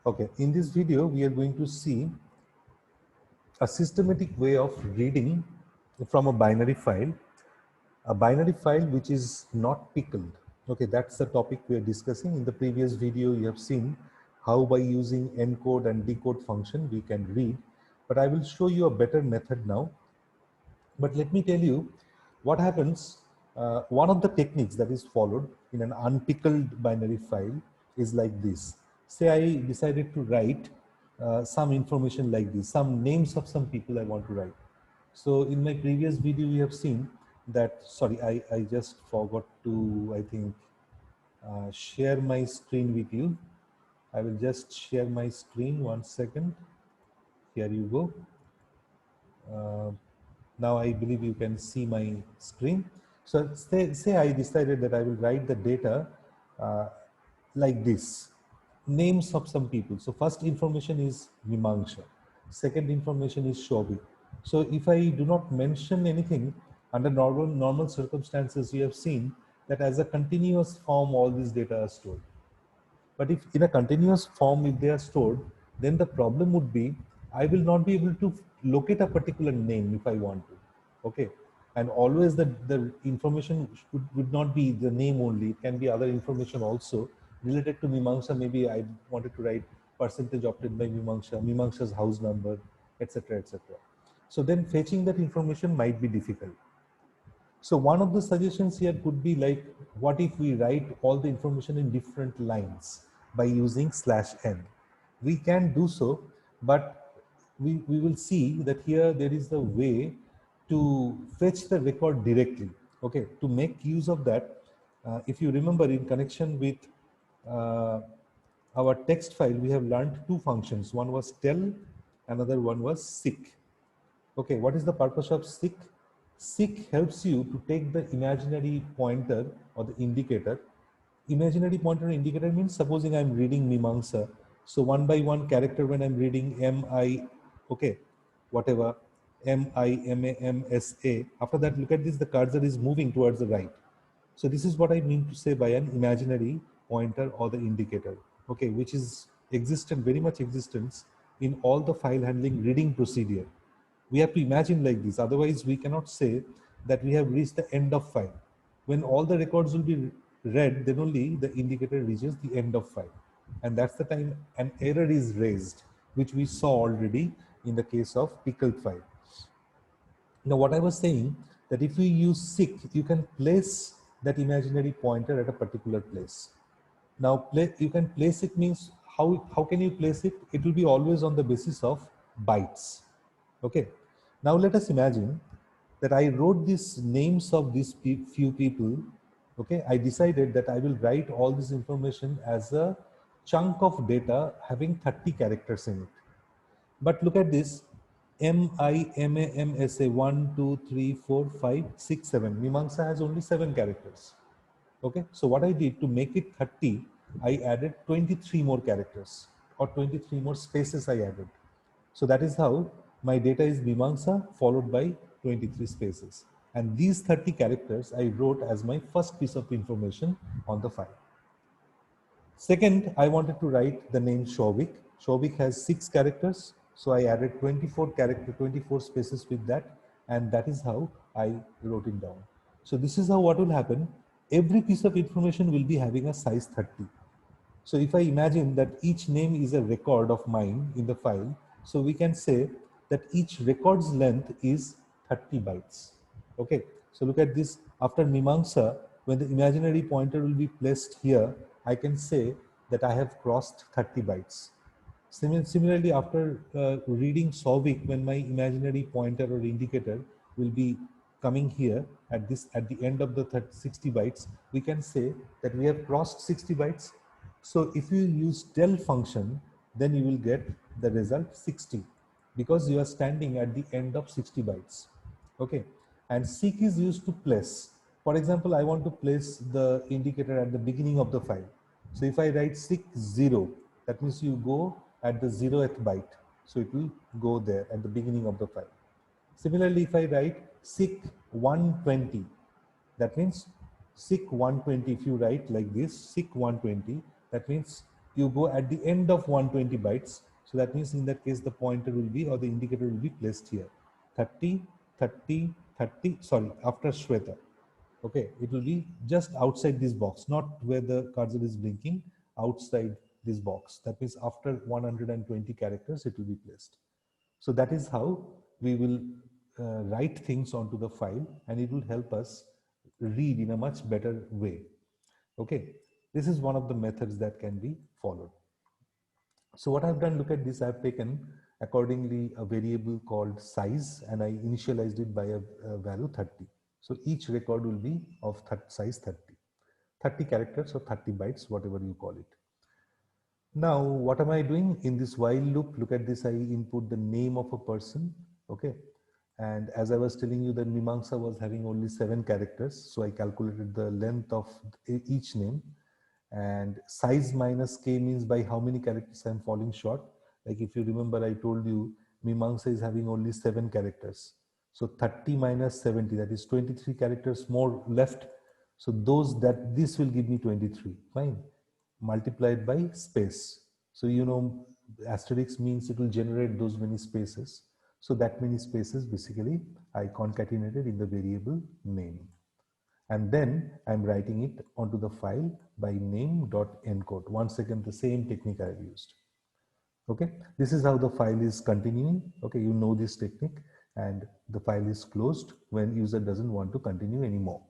Okay, in this video, we are going to see a systematic way of reading from a binary file which is not pickled. Okay, that's the topic we are discussing. In the previous video, you have seen how by using encode and decode function, we can read, but I will show you a better method now. But let me tell you what happens. One of the techniques that is followed in an unpickled binary file is like this. Say I decided to write some information like this, some names of some people I want to write. So in my previous video, we have seen that, sorry, I just forgot to, I think, share my screen with you. I will just share my screen, 1 second. Here you go. Now I believe you can see my screen. So say I decided that I will write the data uh, like this, names of some people. So first information is Mimamsha, second information is Shobhi. So if I do not mention anything, under normal circumstances, you have seen that as a continuous form, all this data are stored. But if in a continuous form, if they are stored, then the problem would be I will not be able to locate a particular name if I want to. Okay. And always the information would not be the name only. It can be other information also related to Mimamsa. Maybe I wanted to write percentage opted by Mimamsa, Mimamsa's house number, etc. etc. So then fetching that information might be difficult. So one of the suggestions here could be like, what if we write all the information in different lines by using /n? We can do so, but we will see that here there is a way to fetch the record directly. Okay, to make use of that, if you remember in connection with uh, our text file, we have learned two functions. One was tell, another one was seek. Okay, what is the purpose of seek? Seek helps you to take the imaginary pointer or the indicator. Imaginary pointer or indicator means supposing I'm reading Mimamsa. So one by one character when I'm reading M-I, okay, whatever, M-I-M-A-M-S-A. After that, look at this, the cursor is moving towards the right. So this is what I mean to say by an imaginary pointer or the indicator, okay, which is existent, very much existence in all the file handling reading procedure. We have to imagine like this. Otherwise, we cannot say that we have reached the end of file. When all the records will be read, then only the indicator reaches the end of file. And that's the time an error is raised, which we saw already in the case of pickled file. Now, what I was saying, that if we use seek, you can place that imaginary pointer at a particular place. Now, you can place it means how can you place it? It will be always on the basis of bytes. Okay. Now let us imagine that I wrote these names of these few people. Okay. I decided that I will write all this information as a chunk of data having 30 characters in it. But look at this. MIMAMSA 1, 2, 3, 4, 5, 6, 7. Mimamsa has only 7 characters. Okay. So what I did to make it 30, I added 23 more characters or 23 more spaces I added. So that is how my data is Mimamsa followed by 23 spaces. And these 30 characters I wrote as my first piece of information on the file. Second, I wanted to write the name Shobik. Shobik has 6 characters. So I added 24 spaces with that. And that is how I wrote it down. So this is how what will happen. Every piece of information will be having a size 30. So if I imagine that each name is a record of mine in the file, so we can say that each record's length is 30 bytes. Okay, so look at this. After Mimamsa, when the imaginary pointer will be placed here, I can say that I have crossed 30 bytes. Similarly, after reading Sovik, when my imaginary pointer or indicator will be coming here at the end of the 60 bytes, we can say that we have crossed 60 bytes. So if you use del function, then you will get the result 60 because you are standing at the end of 60 bytes. Okay, and seek is used to place. For example, I want to place the indicator at the beginning of the file. So if I write seek 0, that means you go at the 0th byte. So it will go there at the beginning of the file. Similarly, if I write seek 120, that means seek 120. If you write like this, seek 120, that means you go at the end of 120 bytes. So that means in that case, the pointer will be, or the indicator will be placed here. 30, 30, 30, sorry, after Shweta. Okay, it will be just outside this box, not where the cursor is blinking, outside this box. That means after 120 characters, it will be placed. So that is how we will write things onto the file, and it will help us read in a much better way. Okay, this is one of the methods that can be followed. So what I've done, look at this, I've taken accordingly a variable called size, and I initialized it by a value 30. So each record will be of size 30 characters or 30 bytes, whatever you call it. Now, what am I doing in this while loop? Look at this, I input the name of a person, okay? And as I was telling you that Mimamsa was having only 7 characters, so I calculated the length of each name, and size minus k means by how many characters I'm falling short. Like if you remember, I told you Mimamsa is having only 7 characters. So 30 minus 70, that is 23 characters more left. So this will give me 23, fine, multiplied by space. So you know, asterisk means it will generate those many spaces. So that many spaces basically I concatenated in the variable name. And then I'm writing it onto the file by name.encode. Once again, the same technique I've used. Okay, this is how the file is continuing. Okay, you know this technique, and the file is closed when user doesn't want to continue anymore.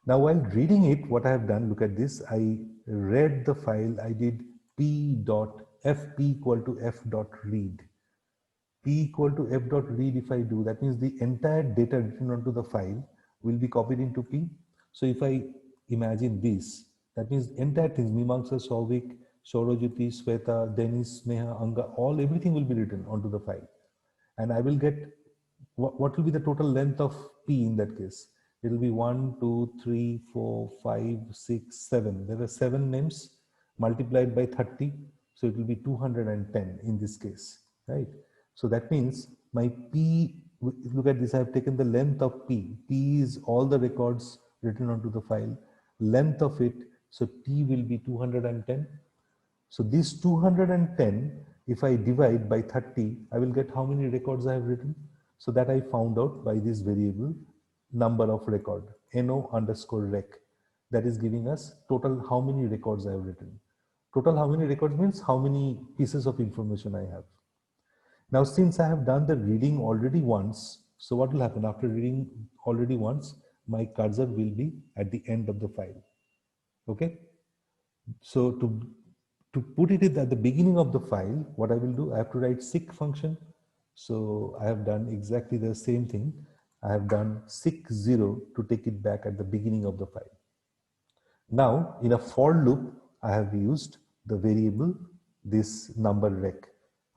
Now, while reading it, what I have done, look at this, I read the file, I did p.f, p equal to f dot read. P equal to f dot read, if I do, that means the entire data written onto the file will be copied into P. So if I imagine this, that means entire things, Mimamsa, Souvik, Saurajyoti, Sweta, Dennis, Sneha, Anga, everything will be written onto the file. And I will get, what will be the total length of P in that case? It will be 1, 2, 3, 4, 5, 6, 7. There are 7 names multiplied by 30. So it will be 210 in this case, right? So that means my P, look at this, I have taken the length of P. P is all the records written onto the file, length of it. So T will be 210. So this 210, if I divide by 30, I will get how many records I have written. So that I found out by this variable number of record, no underscore rec. That is giving us total how many records I have written. Total how many records means how many pieces of information I have. Now, since I have done the reading already once, so what will happen after reading already once, my cursor will be at the end of the file. Okay. So to put it at the beginning of the file, what I will do, I have to write seek function. So I have done exactly the same thing. I have done seek 0 to take it back at the beginning of the file. Now, in a for loop, I have used the variable, this number rec.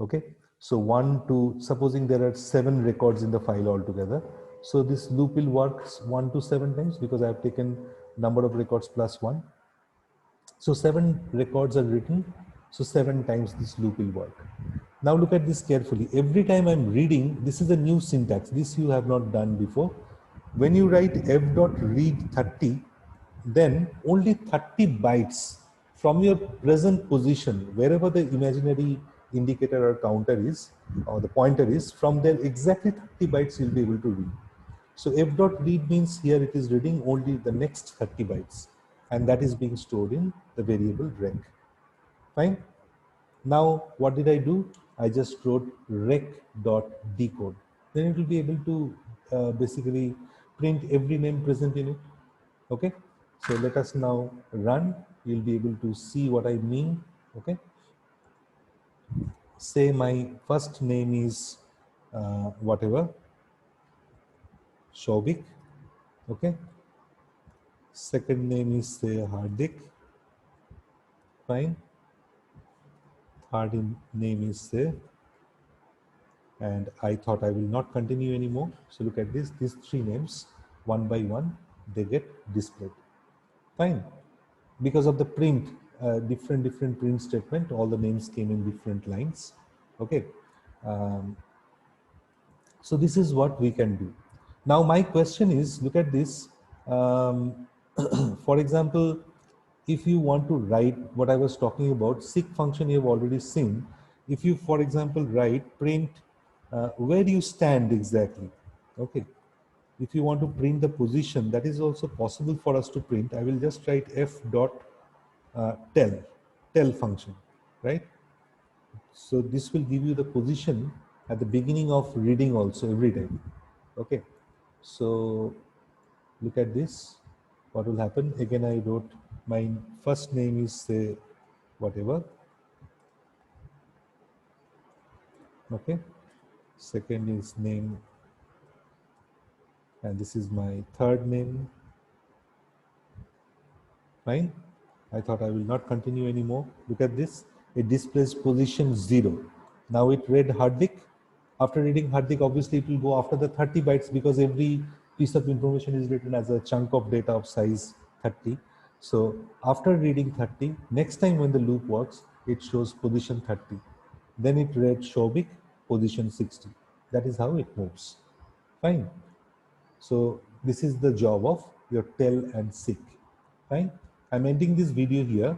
Okay. So 1 to, supposing there are 7 records in the file altogether. So this loop will work 1 to 7 times because I have taken number of records plus 1. So 7 records are written. So 7 times this loop will work. Now look at this carefully. Every time I'm reading, this is a new syntax. This you have not done before. When you write f.read 30, then only 30 bytes from your present position, wherever the imaginary indicator or counter is, or the pointer is, from there exactly 30 bytes you'll be able to read. So f.read means here it is reading only the next 30 bytes, and that is being stored in the variable rec. Fine. Now, what did I do? I just wrote rec.decode. Then it will be able to basically print every name present in it. Okay. So let us now run. You'll be able to see what I mean. Okay. Say my first name is whatever, Shobik. Okay. Second name is say Hardik. Fine. Third name is say, and I thought I will not continue anymore. So look at this, these 3 names, one by one, they get displayed. Fine. Because of the print, different print statement, all the names came in different lines. Okay. So this is what we can do. Now my question is, look at this. For example, if you want to write what I was talking about, seek function you have already seen. If you, for example, write print, where do you stand exactly? Okay. If you want to print the position, that is also possible for us to print. I will just write f dot tell function, right? So this will give you the position at the beginning of reading also every time. Okay. So look at this. What will happen? Again, I wrote my first name is say whatever. Okay. Second is name, and this is my third name. Fine. I thought I will not continue anymore. Look at this. It displays position 0. Now it read Hardik. After reading Hardik, obviously it will go after the 30 bytes because every piece of information is written as a chunk of data of size 30. So after reading 30, next time when the loop works, it shows position 30. Then it read Shobik, position 60. That is how it moves. Fine. So this is the job of your tell and seek. Fine. I'm ending this video here.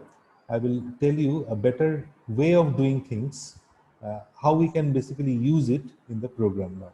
I will tell you a better way of doing things, how we can basically use it in the program now.